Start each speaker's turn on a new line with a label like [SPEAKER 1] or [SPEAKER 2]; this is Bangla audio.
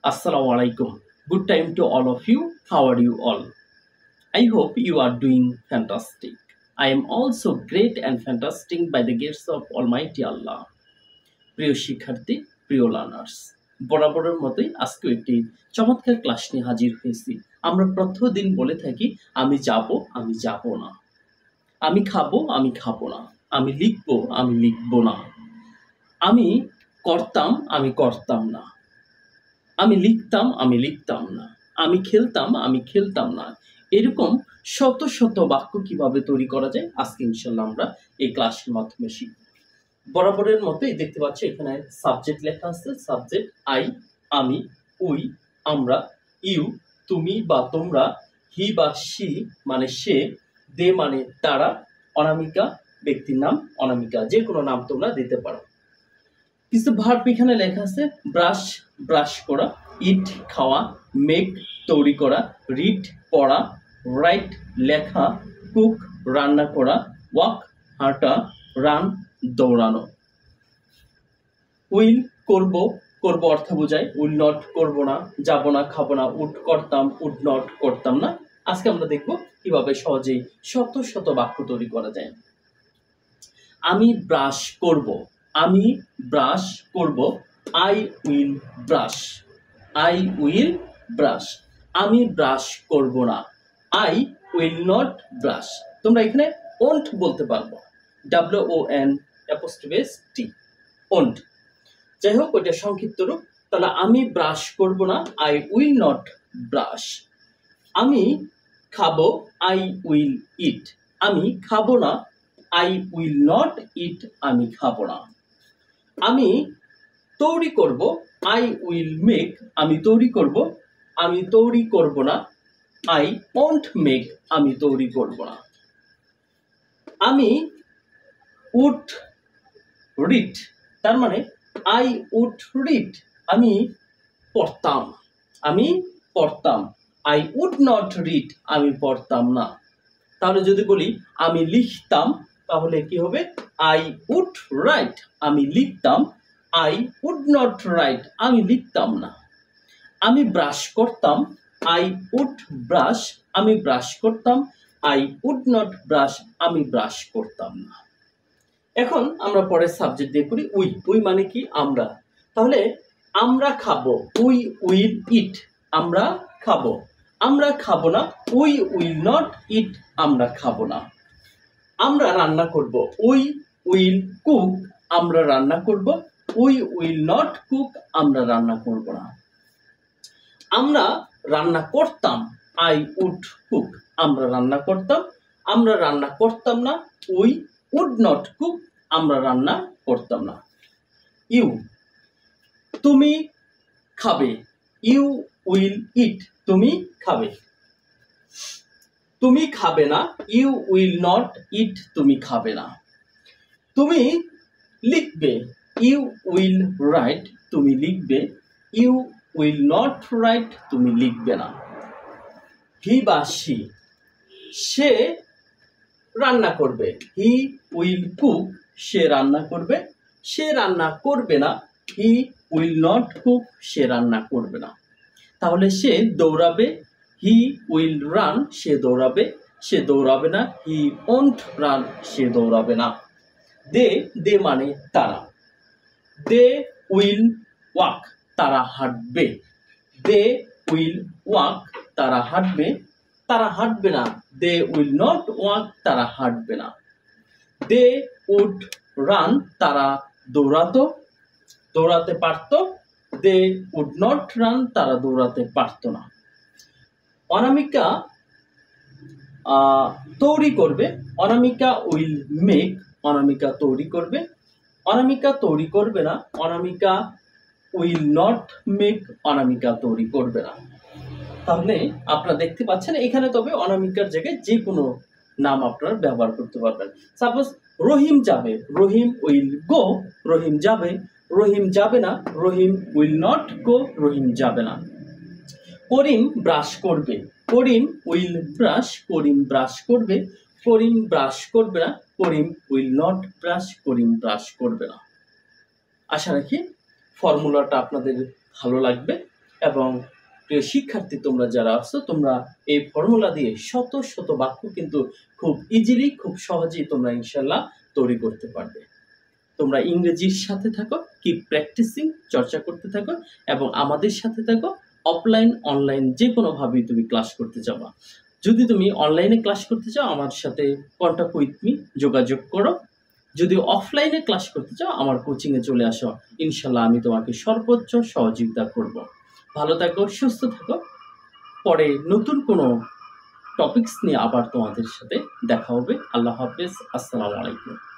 [SPEAKER 1] Assalamu alaikum. Good time to all of you. How are you all? I hope you are doing fantastic. I am also great and fantastic by the grace of Almighty Allah. প্রিয় শিক্ষার্থী, প্রিয় লার্নার্স, বরাবরের মতোই আজকে একটি চমৎকার ক্লাস নিয়ে হাজির হয়েছি। আমরা প্রতিদিন বলে থাকি আমি যাব না, আমি খাবো না, আমি লিখবো না, আমি করতাম না, আমি লিখতাম না, আমি খেলতাম না। এরকম শত শত বাক্য কিভাবে তৈরি করা যায় আজকে ইনশাআল্লাহ আমরা এই ক্লাসের মাধ্যমে শিখব। বরাবরের মতোই দেখতে পাচ্ছি এখানে সাবজেক্ট লেখা আছে। সাবজেক্ট আই, আমি, উই, আমরা, ইউ, তুমি বা তোমরা, হি বা সি মানে সে, দে মানে তারা, অনামিকা ব্যক্তির নাম, অনামিকা যে কোনো নাম তোমরা দিতে পারো। কিছু ভার্ব এখানে লেখা আছে। ব্রাশ করা, ইট খাওয়া, মেক তৈরি করা, রিড পড়া, রাইট লেখা, কুক রান্না করা, ওয়াক হাঁটা, রান দৌড়ানো। উইল করব অর্থ বোঝায়। উইল নট করব না, যাব না, খাবো না। উড করতাম, উড নট করতাম না। আজকে আমরা দেখব কিভাবে সহজেই শত শত বাক্য তৈরি করা যায়। আমি ব্রাশ করব, আই উইল ব্রাশ। আমি ব্রাশ করব না, আই উইল নট ব্রাশ। তোমরা এখানে ওন্ট বলতে পারবো, WONT, ওন্ট। যাই হোক, ওইটা সংক্ষিপ্ত রূপ। তাহলে আমি ব্রাশ করব না, আই উইল নট ব্রাশ। আমি খাবো, আই উইল ইট। আমি খাবো না, আই উইল নট ইট, আমি খাবো না। আমি তৈরি করব, আই উইল মেক, আমি তৈরি করব না, আই ওন্ট মেক, আমি তৈরি করব না। আমি উড রিড, তার মানে আই উড রিড, আমি পড়তাম, আই উড নট রিড, আমি পড়তাম না। তাহলে যদি বলি আমি লিখতাম, তাহলে কি হবে? আই উড রাইট, আমি লিখতাম, আই উড নট রাইট, আমি লিখতাম না। আমি ব্রাশ করতাম, আই উড ব্রাশ, আমি ব্রাশ করতাম, আই উড নট ব্রাশ, আমি ব্রাশ করতাম না। এখন আমরা পরের সাবজেক্ট দিয়ে করি উই মানে কি? আমরা। তাহলে আমরা খাবো, উই উইল ইট, আমরা খাবো না, উই উইল নট ইট, আমরা খাবো না। আমরা রান্না করব, উই উইল কুক, আমরা রান্না করব, উই উইল নট কুক, আমরা রান্না করব না। আমরা রান্না করতাম, আই উড কুক, আমরা রান্না করতাম না, উই উড নট কুক, আমরা রান্না করতাম না। ইউ, তুমি খাবে, ইউ উইল ইট, তুমি খাবে। তুমি খাবে না, ইউ উইল নট ইট, তুমি খাবে না। তুমি লিখবে, ইউ উইল রাইট, তুমি লিখবে, ইউ উইল নট রাইট, তুমি লিখবে না। হি বা সি, সে রান্না করবে, হি উইল কুক, সে রান্না করবে না, হি উইল নট কুক, সে রান্না করবে না। তাহলে সে দৌড়াবে, হি উইল রান, সে দৌড়াবে না, হি ওন্ট রান, সে দৌড়াবে না। দে মানে তারা, দে উইল ওয়াক, তারা হাঁটবে, দে উইল ওয়াক, তারা হাঁটবে না, দে উইল নট ওয়াক, তারা হাঁটবে না। দে উড রান, তারা দৌড়াতে পারতো, দে উড নট রান, তারা দৌড়াতে পারতো না। অনামিকা তৈরি করবে, অনামিকা উইল মেক, অনামিকা তৈরি করবে, অনামিকা তৈরি করবে না, অনামিকা উইল নট মেক, অনামিকা তৈরি করবে না। তাহলে আপনারা দেখতে পাচ্ছেন এখানে তবে অনামিকার জায়গায় যে কোনো নাম আপনারা ব্যবহার করতে পারবেন। সাপোজ রহিম যাবে, রহিম উইল গো, রহিম যাবে না, রহিম উইল নট গো, রহিম যাবে না। করিম ব্রাশ করবে, Karim will brush, Karim brush করবে, করিম ব্রাশ করবে না, Karim will not brush, Karim brush করবে না। আশা রাখি ফর্মুলাটা আপনাদের ভালো লাগবে। এবং প্রিয় শিক্ষার্থী তোমরা যারা আছো, তোমরা এই ফর্মুলা দিয়ে শত শত বাক্য কিন্তু খুব ইজিলি, খুব সহজেই তোমরা ইনশাল্লাহ তৈরি করতে পারবে। তোমরা ইংরেজির সাথে থাকো, কিপ প্র্যাকটিসিং, চর্চা করতে থাকো এবং আমাদের সাথে থাকো। অফলাইন অনলাইন যে কোনোভাবেই তুমি ক্লাস করতে যাবা। যদি তুমি অনলাইনে ক্লাস করতে চাও আমার সাথে কন্ট্যাক্ট উইথ মি, যোগাযোগ করো। যদি অফলাইনে ক্লাস করতে চাও আমার কোচিংয়ে চলে আসো, ইনশাল্লাহ আমি তোমাকে সর্বোচ্চ সহযোগিতা করব। ভালো থাকো, সুস্থ থাকো। পরে নতুন কোনো টপিকস নিয়ে আবার তোমাদের সাথে দেখা হবে। আল্লাহ হাফেজ, আসসালামু আলাইকুম।